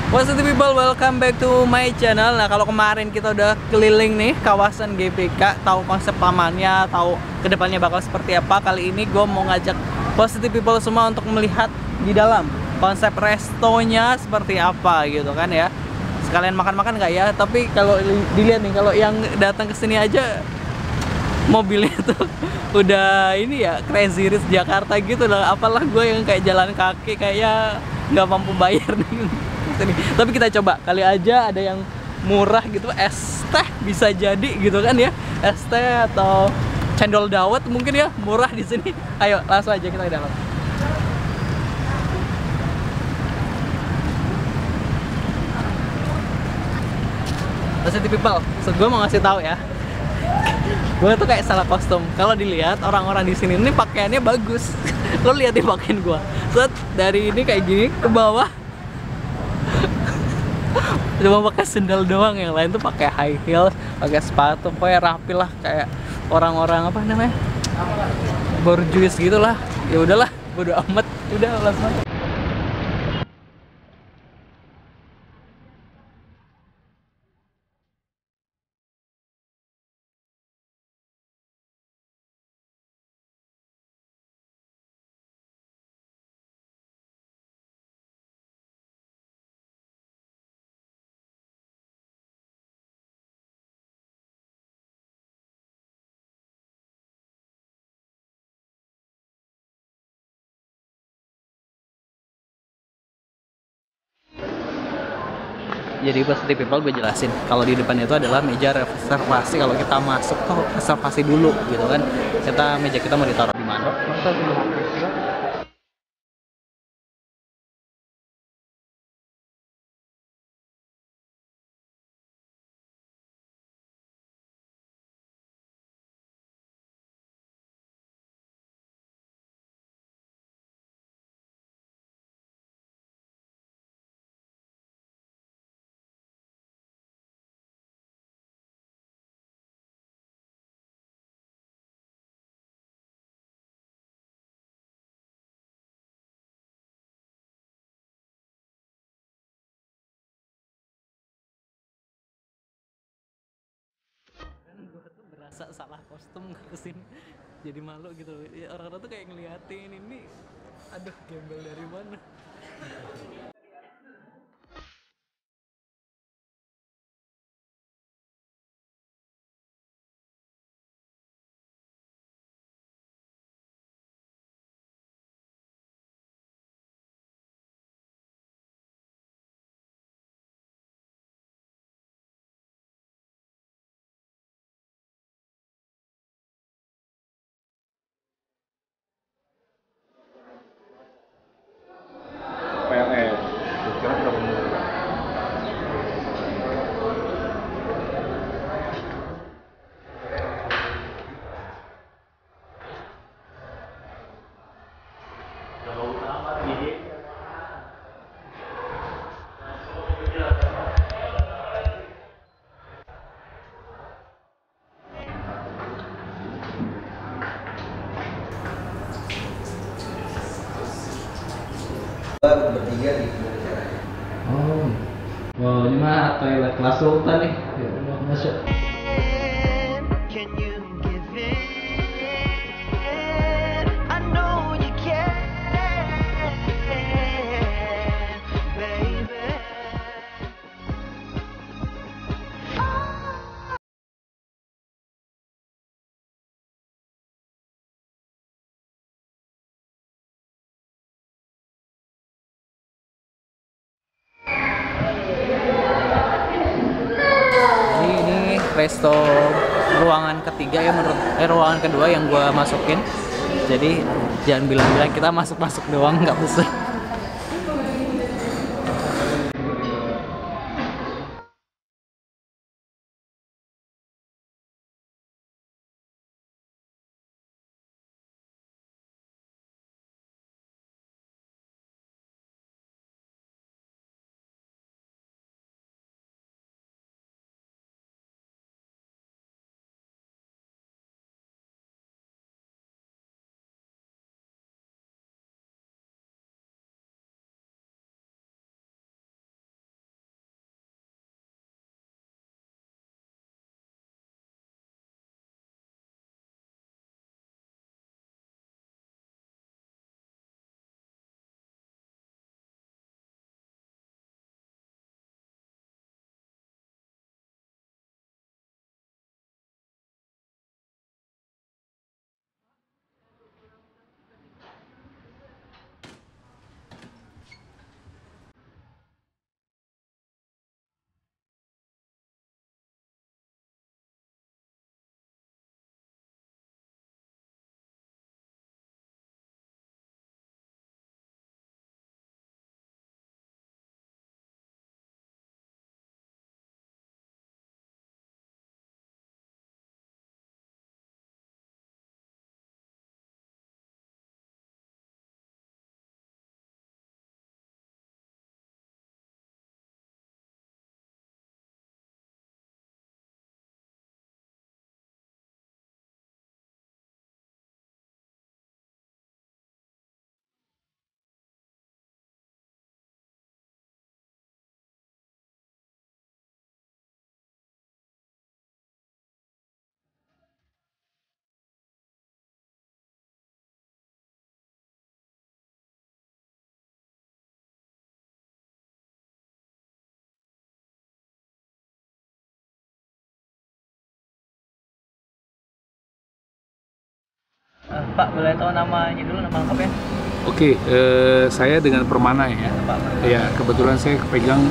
What's up people, welcome back to my channel. Nah, kalau kemarin kita udah keliling nih kawasan GBK, tahu konsep tamannya, tahu kedepannya bakal seperti apa. Kali ini gue mau ngajak positive people semua untuk melihat di dalam konsep restonya seperti apa gitu kan ya. Sekalian makan-makan nggak ya? Tapi kalau dilihat nih, kalau yang datang ke sini aja mobilnya tuh udah ini ya, Crazy Rich Jakarta gitu lah. Apalah gue yang kayak jalan kaki kayak nggak mampu bayar nih. Tapi kita coba, kali aja ada yang murah gitu, es teh bisa jadi gitu kan ya, es teh atau cendol dawet mungkin ya murah di sini. Ayo langsung aja kita ke dalam. Positive people, so, gue mau ngasih tahu ya, gue tuh kayak salah kostum. Kalau dilihat orang-orang di sini ini pakaiannya bagus. Lo lihat di pakaian gue, set dari ini kayak gini ke bawah cuma pakai sendal doang, yang lain tuh pakai high heels, pakai sepatu, pokoknya rapi lah kayak orang-orang apa namanya, borjuis gitulah. Ya udahlah, bodo amat, udah langsung aja. Jadi positive people gue jelasin, kalau di depan itu adalah meja reservasi. Kalau kita masuk tuh reservasi dulu gitu kan, meja kita mau ditaruh di mana. Gue tuh berasa salah kostum kesini, jadi malu gitu. Ya, orang-orang tuh kayak ngeliatin ini, aduh gembel dari mana. PLN. Sekarang udah bener. Bertiga di Indonesia. Oh, wow, ini mah toilet kelas sultan nih. Ya Allah, masuk. Can you give in? I know you can, baby. Jadi ini resto ruangan ketiga ya, menurut ruangan kedua yang gua masukin. Jadi jangan bilang-bilang kita masuk-masuk doang, nggak pesen. Pak, boleh tahu namanya dulu, nama lengkapnya? Oke, saya dengan Permana ya. Pak. Ya, kebetulan saya pegang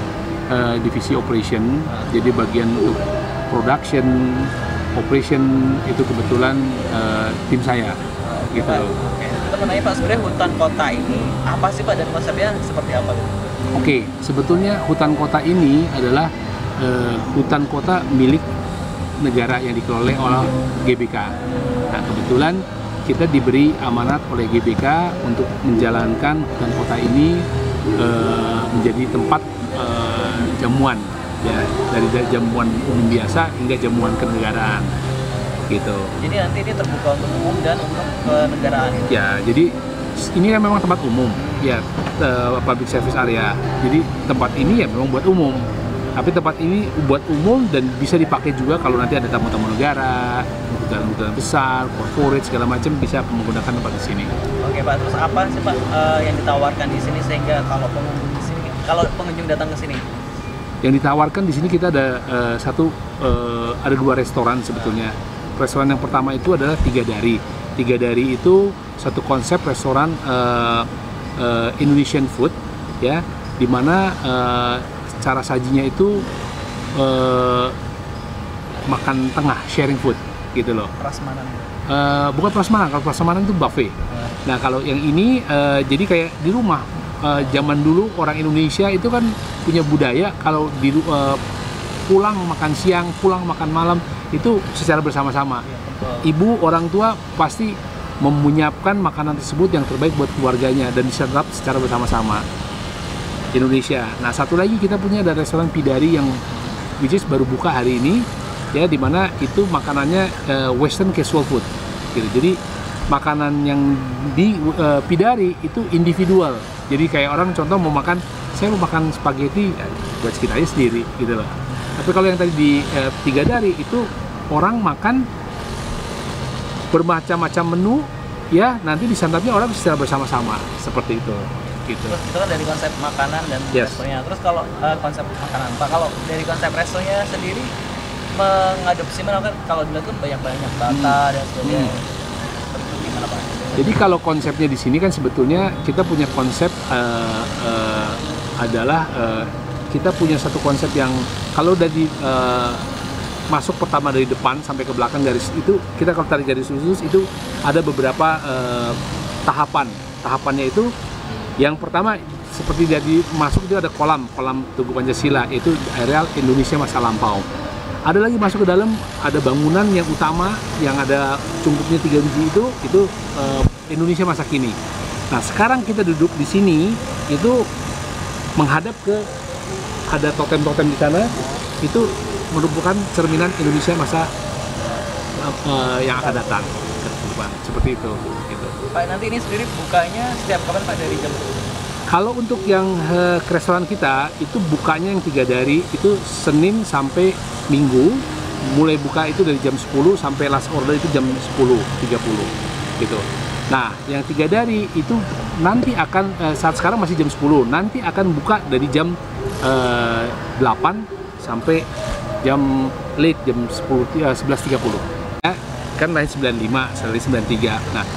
divisi operation, jadi bagian untuk production, operation itu kebetulan tim saya, gitu Pak, loh. oke. Kita mau nanya Pak, sebenarnya hutan kota ini apa sih Pak, dan konsepnya seperti apa? Oke, sebetulnya hutan kota ini adalah hutan kota milik negara yang dikelola oleh GBK. Nah, kebetulan kita diberi amanat oleh GBK untuk menjalankan hutan kota ini menjadi tempat jamuan, ya, dari jamuan umum biasa hingga jamuan kenegaraan, gitu. Jadi nanti ini terbuka untuk umum dan untuk kenegaraan. Ya, jadi ini kan memang tempat umum, ya, public service area. Jadi tempat ini ya memang buat umum. Tapi tempat ini buat umum dan bisa dipakai juga kalau nanti ada tamu-tamu negara, kebutuhan besar, corporate segala macam bisa menggunakan tempat di sini. Oke Pak, terus apa sih Pak yang ditawarkan di sini sehingga kalau pengunjung datang ke sini? Yang ditawarkan di sini kita ada ada 2 restoran sebetulnya. Restoran yang pertama itu adalah Tiga Dari. Tiga Dari itu satu konsep restoran Indonesian food, ya, di mana cara sajinya itu makan tengah, sharing food, gitu loh. Prasmanan. Bukan prasmanan, kalau prasmanan itu buffet. Nah, kalau yang ini jadi kayak di rumah. Zaman dulu orang Indonesia itu kan punya budaya kalau pulang makan siang, pulang makan malam itu secara bersama-sama. Ibu, orang tua pasti menyiapkan makanan tersebut yang terbaik buat keluarganya dan diserap secara bersama-sama. Indonesia. Nah, satu lagi kita punya ada restoran Pidari yang which is baru buka hari ini, ya, dimana itu makanannya Western casual food, gitu. Jadi makanan yang di Pidari itu individual. Jadi kayak orang contoh mau makan, saya mau makan spaghetti, ya, buat kita aja sendiri, gitu loh. Tapi kalau yang tadi di Tiga Dari itu orang makan bermacam-macam menu, ya, nanti disantapnya orang secara bersama-sama, seperti itu. Gitu. Terus itu kan dari konsep makanan dan Yes. restonya. Terus kalau konsep makanan Pak, kalau dari konsep restonya sendiri mengadopsi mana kan, kalau dilihat kan banyak bata dan sebagainya. Itu gimana Pak? Jadi kalau konsepnya di sini kan sebetulnya kita punya konsep adalah kita punya satu konsep yang kalau dari masuk pertama dari depan sampai ke belakang garis itu, kita kalau tarik garis lurus itu ada beberapa tahapan. Tahapannya itu yang pertama seperti dari masuk itu ada kolam Tugu Pancasila, itu areal Indonesia masa lampau. Ada lagi masuk ke dalam ada bangunan yang utama yang ada cungkupnya 3 biji itu Indonesia masa kini. Nah, sekarang kita duduk di sini itu menghadap ke ada totem-totem di sana, itu merupakan cerminan Indonesia masa yang akan datang ke depan, seperti itu, gitu. Pak, nanti ini sendiri bukanya setiap kapan Pak, dari jam? Kalau untuk yang ke restoran kita itu bukanya yang Tiga Dari itu Senin sampai Minggu, mulai buka itu dari jam 10 sampai last order itu jam 10.30 gitu. Nah, yang Tiga Dari itu nanti akan saat sekarang masih jam 10, nanti akan buka dari jam 8 sampai jam late jam 11.30. Ya, kan lain 95, dari 93. Nah,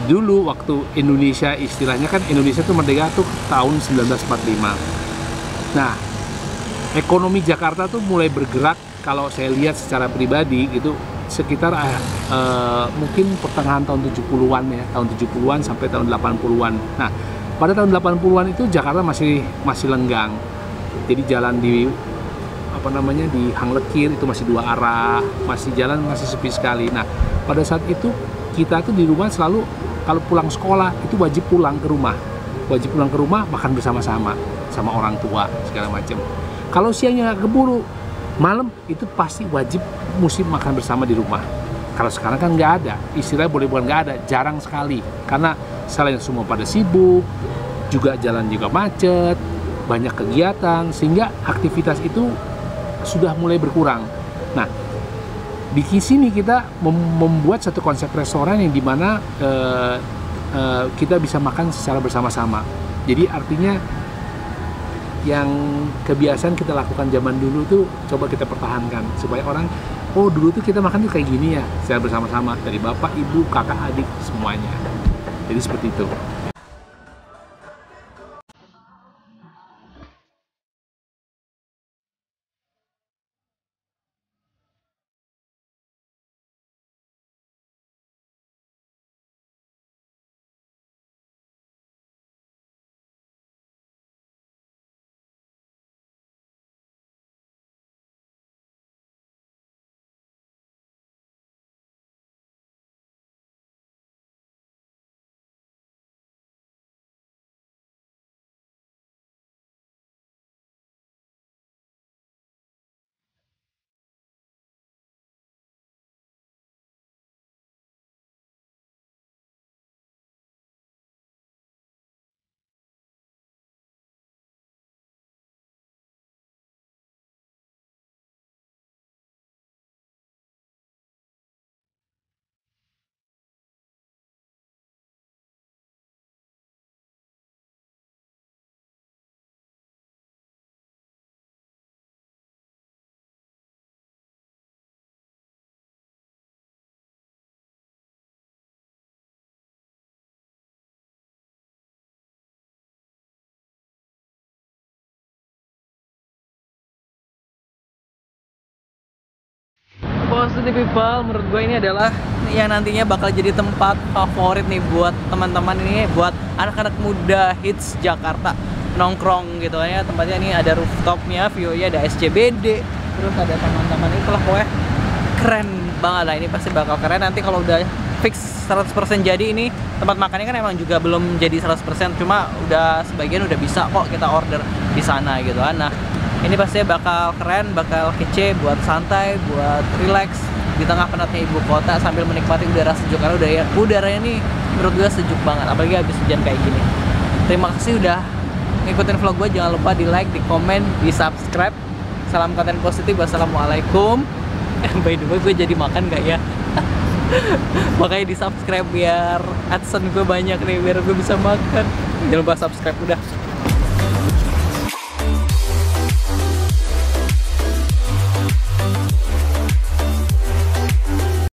dulu waktu Indonesia istilahnya kan Indonesia tuh merdeka tuh tahun 1945. Nah, ekonomi Jakarta tuh mulai bergerak kalau saya lihat secara pribadi gitu sekitar mungkin pertengahan tahun 70-an ya, tahun 70-an sampai tahun 80-an. Nah, pada tahun 80-an itu Jakarta masih lenggang. Jadi jalan di di Hang Lekir itu masih 2 arah, masih jalan masih sepi sekali. Nah, pada saat itu kita tuh di rumah selalu kalau pulang sekolah itu wajib pulang ke rumah. Wajib pulang ke rumah makan bersama-sama sama orang tua segala macam. Kalau siangnya nggak keburu, malam itu pasti wajib mesti makan bersama di rumah. Kalau sekarang kan nggak ada, istilahnya boleh bukan nggak ada, jarang sekali. Karena selain semua pada sibuk, juga jalan juga macet, banyak kegiatan, sehingga aktivitas itu sudah mulai berkurang. Nah, di sini kita membuat satu konsep restoran yang dimana kita bisa makan secara bersama-sama. Jadi artinya yang kebiasaan kita lakukan zaman dulu tuh coba kita pertahankan supaya orang oh dulu tuh kita makan tuh kayak gini ya, secara bersama-sama dari bapak, ibu, kakak, adik semuanya. Jadi seperti itu. Positive People menurut gue ini adalah yang nantinya bakal jadi tempat favorit nih buat teman-teman ini, buat anak-anak muda hits Jakarta nongkrong gitu ya. Tempatnya ini ada rooftopnya, view-nya ada SCBD, terus ada teman-teman itu lah, pokoknya keren banget lah. Ini pasti bakal keren nanti kalau udah fix 100% jadi. Ini tempat makannya kan emang juga belum jadi 100%, cuma udah sebagian udah bisa kok kita order di sana gitu kan. Nah, ini pasti bakal keren, bakal kece buat santai, buat relax di tengah penatnya ibu kota sambil menikmati udara sejuk, karena udaranya nih menurut gue sejuk banget, apalagi habis hujan kayak gini. Terima kasih udah ngikutin vlog gue, jangan lupa di like, di komen, di subscribe. Salam konten positif, wassalamualaikum. By the way, gue jadi makan gak ya? Makanya di subscribe biar AdSense gue banyak nih, biar gue bisa makan. Jangan lupa subscribe udah.